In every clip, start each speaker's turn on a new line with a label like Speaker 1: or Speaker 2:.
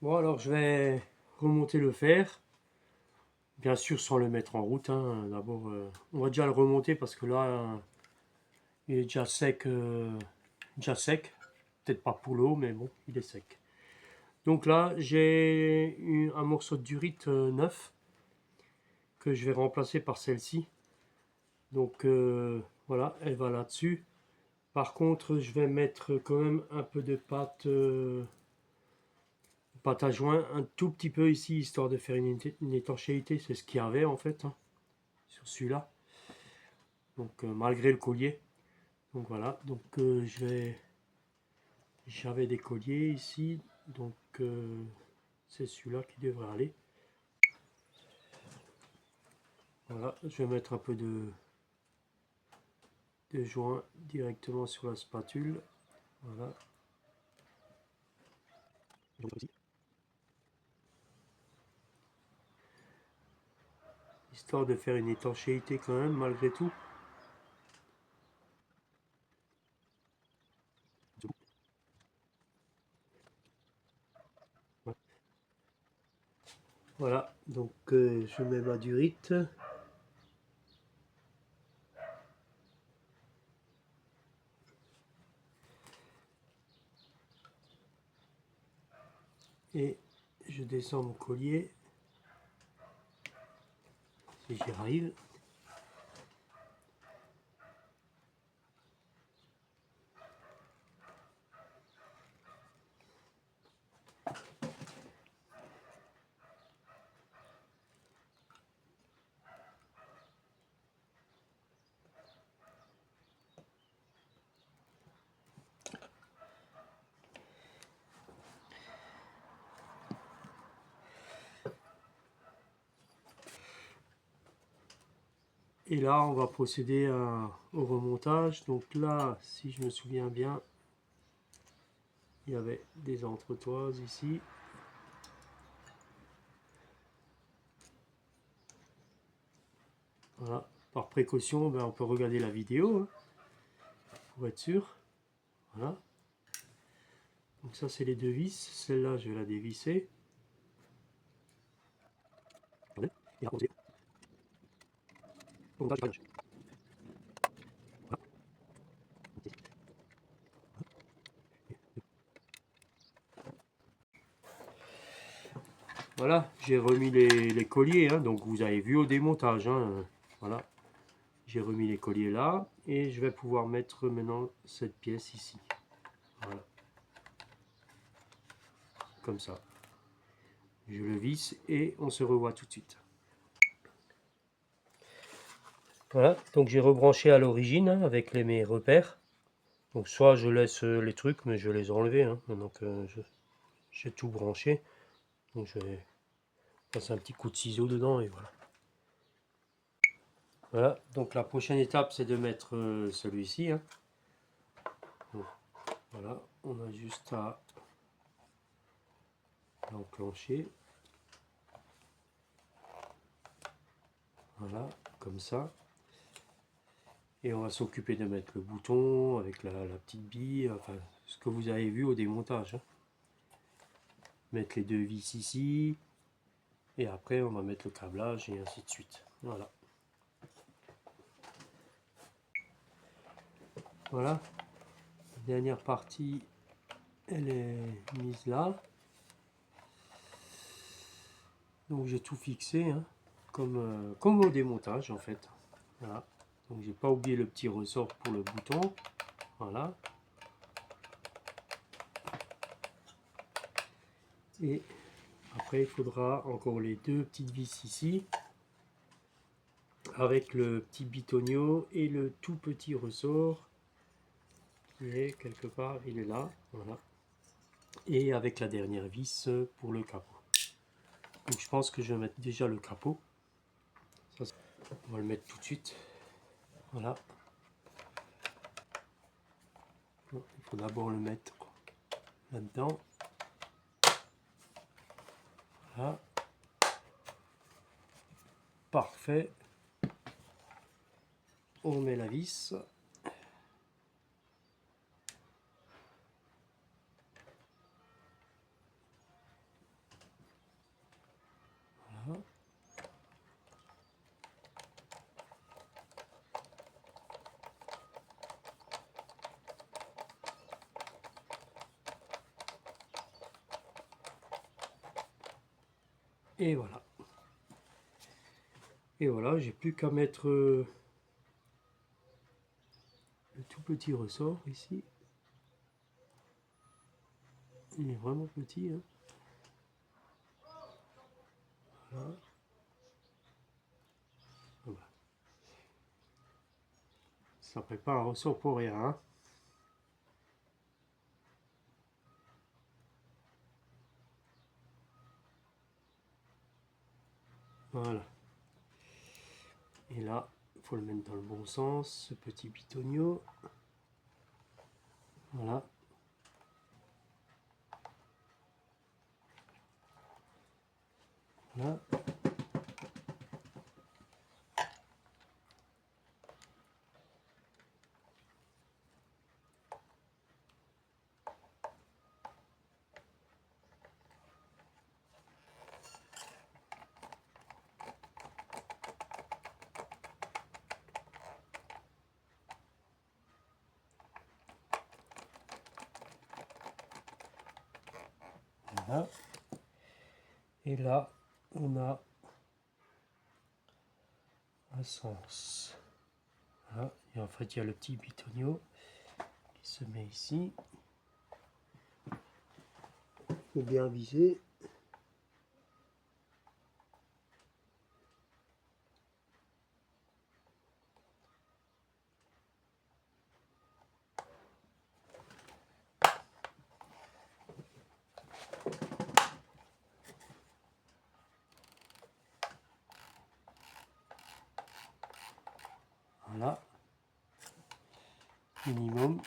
Speaker 1: Bon, alors je vais remonter le fer, bien sûr sans le mettre en route, hein. D'abord, on va déjà le remonter parce que là, il est déjà sec, peut-être pas pour l'eau, mais bon, il est sec. Donc là, j'ai un morceau de durite neuf que je vais remplacer par celle-ci. Donc voilà, elle va là-dessus. Par contre, je vais mettre quand même un peu de pâte à joint, un tout petit peu ici, histoire de faire une étanchéité. C'est ce qu'il y avait en fait, hein, sur celui-là. Donc malgré le collier. Donc voilà, donc j'avais des colliers ici, donc c'est celui-là qui devrait aller. Voilà, je vais mettre un peu de joint directement sur la spatule. Voilà. Histoire de faire une étanchéité quand même, malgré tout. Voilà, donc je mets ma durite. Et je descends mon collier, si j'y arrive. Et là, on va procéder au remontage. Donc là, si je me souviens bien, il y avait des entretoises ici. Voilà. Par précaution, ben, on peut regarder la vidéo, hein, pour être sûr. Voilà. Donc ça, c'est les deux vis. Celle-là, je vais la dévisser. Et la poser. Remontage. Voilà, j'ai remis les colliers, hein, donc vous avez vu au démontage, hein, voilà. J'ai remis les colliers là, et je vais pouvoir mettre maintenant cette pièce ici. Voilà. Comme ça. Je le visse et on se revoit tout de suite. Voilà, donc j'ai rebranché à l'origine, hein, avec mes repères. Donc soit je laisse les trucs, mais je vais les enlever, hein, maintenant que j'ai tout branché. Donc je vais passer un petit coup de ciseau dedans et voilà. Voilà, donc la prochaine étape c'est de mettre celui-ci, hein. Donc, voilà, on a juste à l'enclencher. Voilà, comme ça. Et on va s'occuper de mettre le bouton avec la petite bille, enfin ce que vous avez vu au démontage, hein. Mettre les deux vis ici, et après on va mettre le câblage et ainsi de suite. Voilà. Voilà. La dernière partie, elle est mise là. Donc j'ai tout fixé, hein, comme au démontage en fait. Voilà. Donc j'ai pas oublié le petit ressort pour le bouton. Voilà. Et après il faudra encore les deux petites vis ici, avec le petit bitonio et le tout petit ressort qui est quelque part, il est là. Voilà. Et avec la dernière vis pour le capot. Donc je pense que je vais mettre déjà le capot. Ça, on va le mettre tout de suite. Voilà. Il faut d'abord le mettre là-dedans. Voilà. Parfait. On met la vis. Et voilà. Et voilà, j'ai plus qu'à mettre le tout petit ressort ici. Il est vraiment petit, hein. Voilà. Voilà. Ça ne fait pas un ressort pour rien, hein. Voilà. Et là, il faut le mettre dans le bon sens, ce petit bitonio. Voilà. Voilà. Voilà. Et là, on a un sens. Voilà. Et en fait, il y a le petit bitonio qui se met ici. Il faut bien viser. Voilà. Minimum,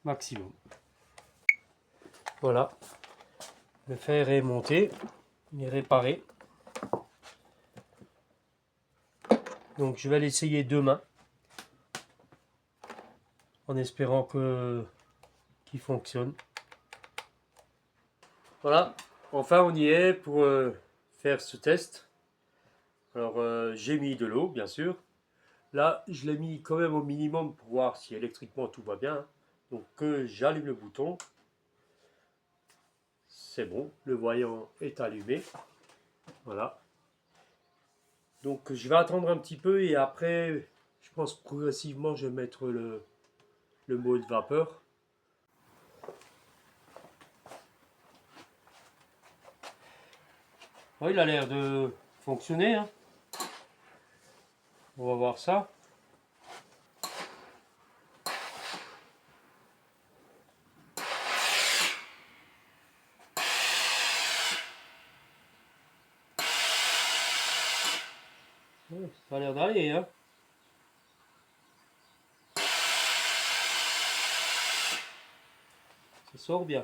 Speaker 1: maximum. Voilà. Le fer est monté, il est réparé. Donc je vais l'essayer demain, en espérant qu'il fonctionne. Voilà, enfin on y est pour faire ce test. Alors j'ai mis de l'eau, bien sûr. Là, je l'ai mis quand même au minimum pour voir si électriquement tout va bien. Donc j'allume le bouton. C'est bon, le voyant est allumé. Voilà. Donc je vais attendre un petit peu et après, je pense progressivement, je vais mettre le mode vapeur. Oui, il a l'air de fonctionner, hein. On va voir ça. Ouais, ça a l'air d'aller, hein. Ça sort bien.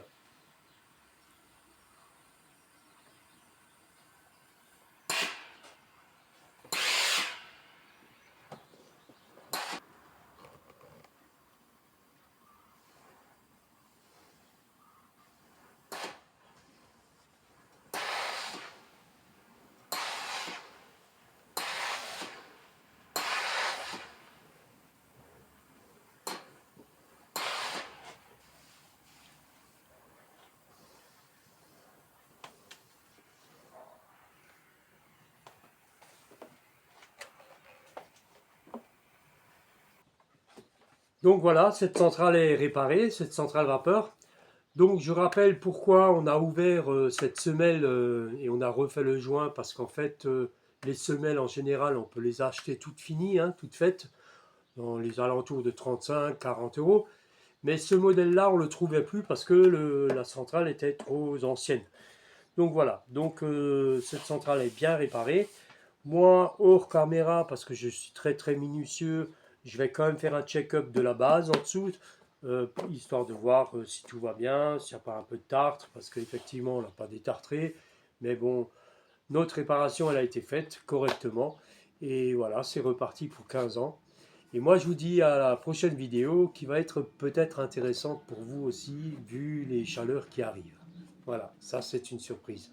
Speaker 1: Donc voilà, cette centrale est réparée, cette centrale vapeur. Donc je rappelle pourquoi on a ouvert cette semelle et on a refait le joint, parce qu'en fait les semelles en général on peut les acheter toutes finies, hein, toutes faites, dans les alentours de 35-40 euros. Mais ce modèle-là on ne le trouvait plus parce que la centrale était trop ancienne. Donc voilà, donc cette centrale est bien réparée. Moi, hors caméra, parce que je suis très minutieux, je vais quand même faire un check-up de la base en dessous, histoire de voir si tout va bien, s'il n'y a pas un peu de tartre, parce qu'effectivement, on n'a pas détartré. Mais bon, notre réparation, elle a été faite correctement. Et voilà, c'est reparti pour 15 ans. Et moi, je vous dis à la prochaine vidéo, qui va être peut-être intéressante pour vous aussi, vu les chaleurs qui arrivent. Voilà, ça c'est une surprise.